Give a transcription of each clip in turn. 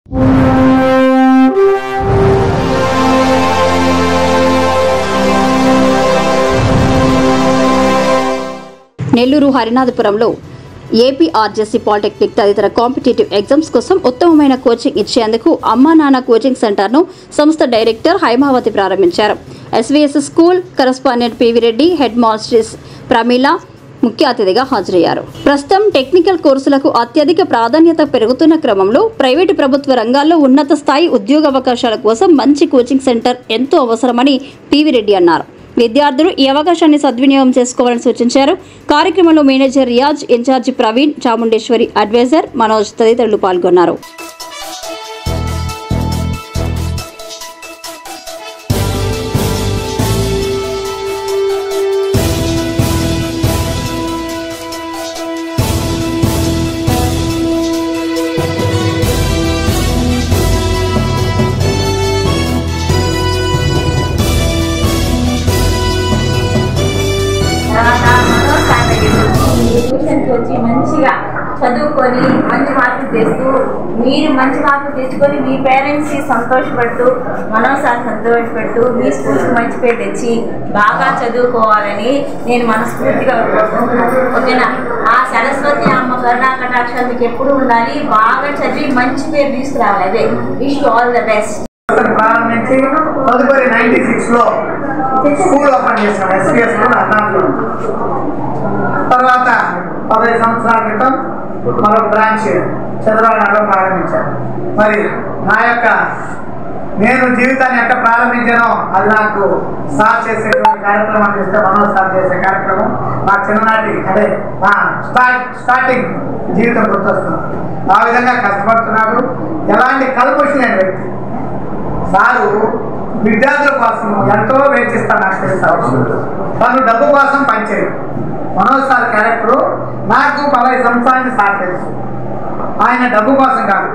Nellore హరినాథపురంలో APRJC polytechnic తదితర competitive exams కోసం ఉత్తమమైన కోచింగ్ ఇచ్చేందుకు అమ్మా నాన్న కోచింగ్ సెంటర్ను సంస్థ డైరెక్టర్ హైమావతి ప్రారంభించారు. SVS school correspondent PV Reddy, head masters Pramila ముఖ్య అతిథిగా హాజరయ్యారు. ప్రస్తుతం టెక్నికల్ కోర్సులకు అత్యధిక ప్రాధాన్యత పెరుగుతున్న క్రమంలో ప్రైవేటు ప్రభుత్వ రంగాల్లో ఉన్నత స్థాయి ఉద్యోగావకాశాల కోసం మంచి కోచింగ్ సెంటర్ ఎంతో అవసరమని పివి రెడ్డి అన్నారు. విద్యార్థులు ఈ అవకాశాన్ని సద్వినియోగం చేసుకోవాలని సూచించారు. కార్యక్రమంలో manager Riyaz, in charge Praveen, Chamundeshwari, advisor Manoj తదితరులు పాల్గొన్నారు. ట్యూషన్కి వచ్చి మంచిగా చదువుకొని మంచి మార్కులు తెస్తూ మీరు మంచి మార్కులు తెచ్చుకొని మీ పేరెంట్స్కి సంతోషపడుతూ మనోసారి సంతోషపడుతూ మీ స్కూల్కి మంచి పేరు తెచ్చి బాగా చదువుకోవాలని నేను మనస్ఫూర్తిగా కోరుకుంటున్నాను. ఓకేనా? ఆ సరస్వతి అమ్మ కరుణా కటాక్షాలు మీకు ఎప్పుడు ఉండాలి. బాగా చదివి మంచి పేరు తీసుకురావాలి. అదే విష్ ఆల్ ద బెస్ట్. ప్రారంభించి తదుపరి 96లో స్కూల్ ఓపెన్ చేశాం. ఎస్వీఎస్ స్కూల్ అన్నాడు. తర్వాత 15 సంవత్సరాల క్రితం మరొక బ్రాంచ్ చంద్రబాబులో ప్రారంభించాను. మరి నా యొక్క నేను జీవితాన్ని ఎట్లా ప్రారంభించానో అది నాకు సార్ చేసేటువంటి కార్యక్రమం అందిస్తే మనోజ్ సార్ చేసే కార్యక్రమం నా చిన్ననాటి అంటే నా స్టార్టింగ్ జీవితం గుర్తొస్తుంది. ఆ విధంగా కష్టపడుతున్నాడు. ఎలాంటి కల్పష లేని వ్యక్తి. సారు విద్యార్థుల కోసం ఎంతో వేచిస్తాను. నాకు తెలుసు తను డబ్బు కోసం పనిచేయడు. మనోజ్ సార్ క్యారెక్టరు నాకు 15 సంవత్సరానికి సార్ తెలుసు. ఆయన డబ్బు కోసం కాదు,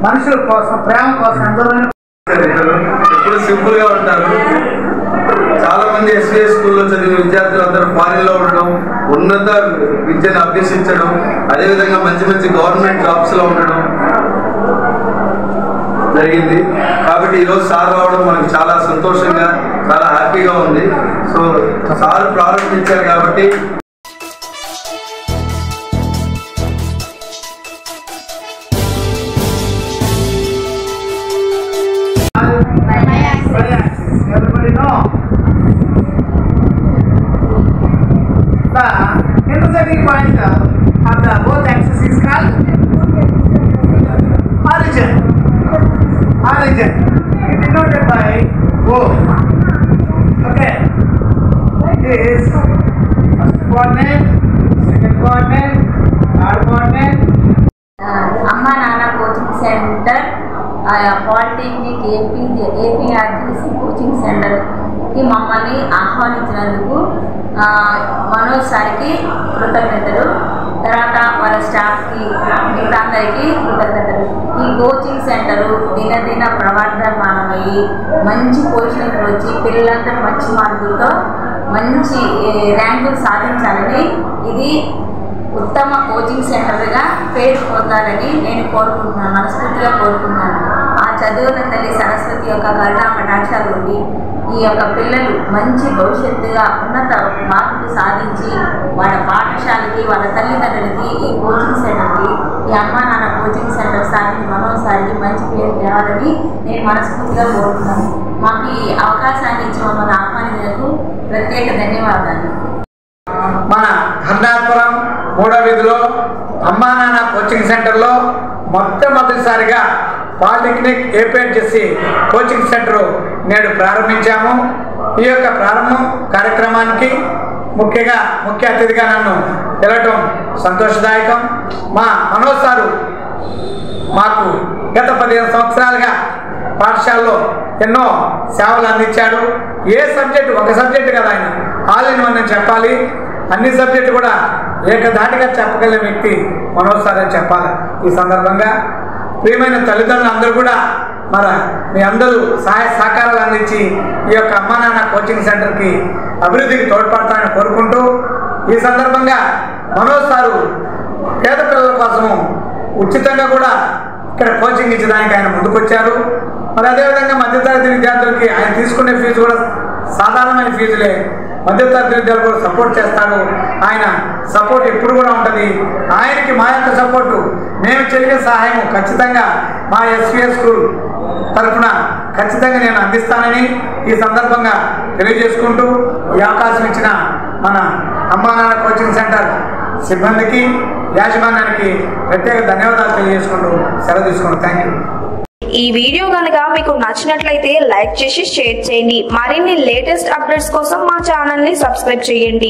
మనుషుల కోసం, ప్రేమ కోసం ఎందరో ఎప్పుడు సింపుల్ గా ఉంటారు. చాలా మంది ఎస్వీఎస్ స్కూల్లో చదివిన విద్యార్థులు అందరూ ఫారిన్ లో ఉండడం, ఉన్నత విద్యను అభ్యసించడం, అదేవిధంగా మంచి మంచి గవర్నమెంట్ జాబ్స్ లో ఉండడం జరిగింది. కాబట్టి ఈరోజు సార్ రావడం మనకు చాలా సంతోషంగా, చాలా హ్యాపీగా ఉంది. సో సార్ ప్రారంభించారు కాబట్టి everybody know the intersecting point of the both axes is called origin. Origin is denoted by O. Okay, this first coordinate, second coordinate, third coordinate. అమ్మా నాన్న coaching centre polytechnic APRJC coaching సెంటర్కి మమ్మల్ని ఆహ్వానించినందుకు మనోజ్ సార్కి కృతజ్ఞతలు. తర్వాత వాళ్ళ స్టాఫ్కి, మిగతా అందరికీ కృతజ్ఞతలు. ఈ కోచింగ్ సెంటరు దినదిన ప్రవర్ధమానమయ్యి మంచి పొజిషన్కి వచ్చి పిల్లలందరూ మంచి మార్కులతో మంచి ర్యాంకులు సాధించాలని, ఇది ఉత్తమ కోచింగ్ సెంటర్గా పేరు పొందాలని నేను కోరుకుంటున్నాను, మనస్ఫూర్తిగా కోరుకుంటున్నాను. ఆ చదువుల తల్లి సరస్వతి యొక్క కరుణా కటాక్షాలు ఉండి ఈ యొక్క పిల్లలు మంచి భవిష్యత్తుగా ఉన్నత మార్కులు సాధించి వాళ్ళ పాఠశాలకి, వాళ్ళ తల్లిదండ్రులకి, ఈ కోచింగ్ సెంటర్కి, ఈ అమ్మా నాన్న కోచింగ్ సెంటర్ సార్కి, మనోజ్ సార్కి మంచి పేరు తేవాలని నేను మనస్ఫూర్తిగా కోరుతున్నాను. మాకు ఈ అవకాశాన్ని ఇచ్చి మమ్మల్ని ఆహ్వానించినందుకు ప్రత్యేక ధన్యవాదాలు. మన హరినాథపురం 3వ వీధిలో అమ్మా నాన్న కోచింగ్ సెంటర్లో మొట్టమొదటిసారిగా పాలిటెక్నిక్ ఏపీఆర్జేసీ కోచింగ్ సెంటర్ నేడు ప్రారంభించాము. ఈ యొక్క ప్రారంభం కార్యక్రమానికి ముఖ్య అతిథిగా నన్ను పిలవటం సంతోషదాయకం. మా మనోజ్ సారు మాకు గత 15 సంవత్సరాలుగా పాఠశాలలో ఎన్నో సేవలు అందించాడు. ఏ సబ్జెక్టు, ఒక సబ్జెక్టు కదా ఆయన ఆల్ ఇన్ వన్ అని చెప్పాలి. అన్ని సబ్జెక్టు కూడా ఏకధాటిగా చెప్పగలిగిన వ్యక్తి మనోజ్ సార్ అని చెప్పాలి. ఈ సందర్భంగా ప్రియమైన తల్లిదండ్రులు అందరూ కూడా మీ అందరూ సహాయ సహకారాలు అందించి ఈ యొక్క అమ్మా నాన్న కోచింగ్ సెంటర్కి అభివృద్ధికి తోడ్పడతారని కోరుకుంటూ, ఈ సందర్భంగా మనోజ్ సారు పేద పిల్లల కోసము ఉచితంగా కూడా ఇక్కడ కోచింగ్ ఇచ్చడానికి ఆయన ముందుకొచ్చారు. మరి అదేవిధంగా మధ్యతరగతి విద్యార్థులకి ఆయన తీసుకునే ఫీజు కూడా సాధారణమైన ఫీజులే. మధ్యతరగతి విద్యార్థులు కూడా సపోర్ట్ చేస్తాడు. ఆయన సపోర్ట్ ఎప్పుడు కూడా ఉంటుంది. ఆయనకి మా యొక్క సపోర్టు, మేము చేయగల సహాయం ఖచ్చితంగా మా ఎస్విఎస్ స్కూల్ తరఫున ఖచ్చితంగా నేను అందిస్తానని ఈ సందర్భంగా తెలియజేసుకుంటూ ఈ అవకాశం ఇచ్చిన మన అమ్మా నాన్న కోచింగ్ సెంటర్ సిబ్బందికి, యాజమాన్యానికి ప్రత్యేక ధన్యవాదాలు తెలియజేసుకుంటూ సెలవు తీసుకుంటాం. Thank you. ఈ వీడియో కనుక మీకు నచ్చినట్లయితే లైక్ చేసి షేర్ చేయండి. మరిన్ని లేటెస్ట్ అప్డేట్స్ కోసం మా ఛానల్ ని సబ్స్క్రైబ్ చేయండి.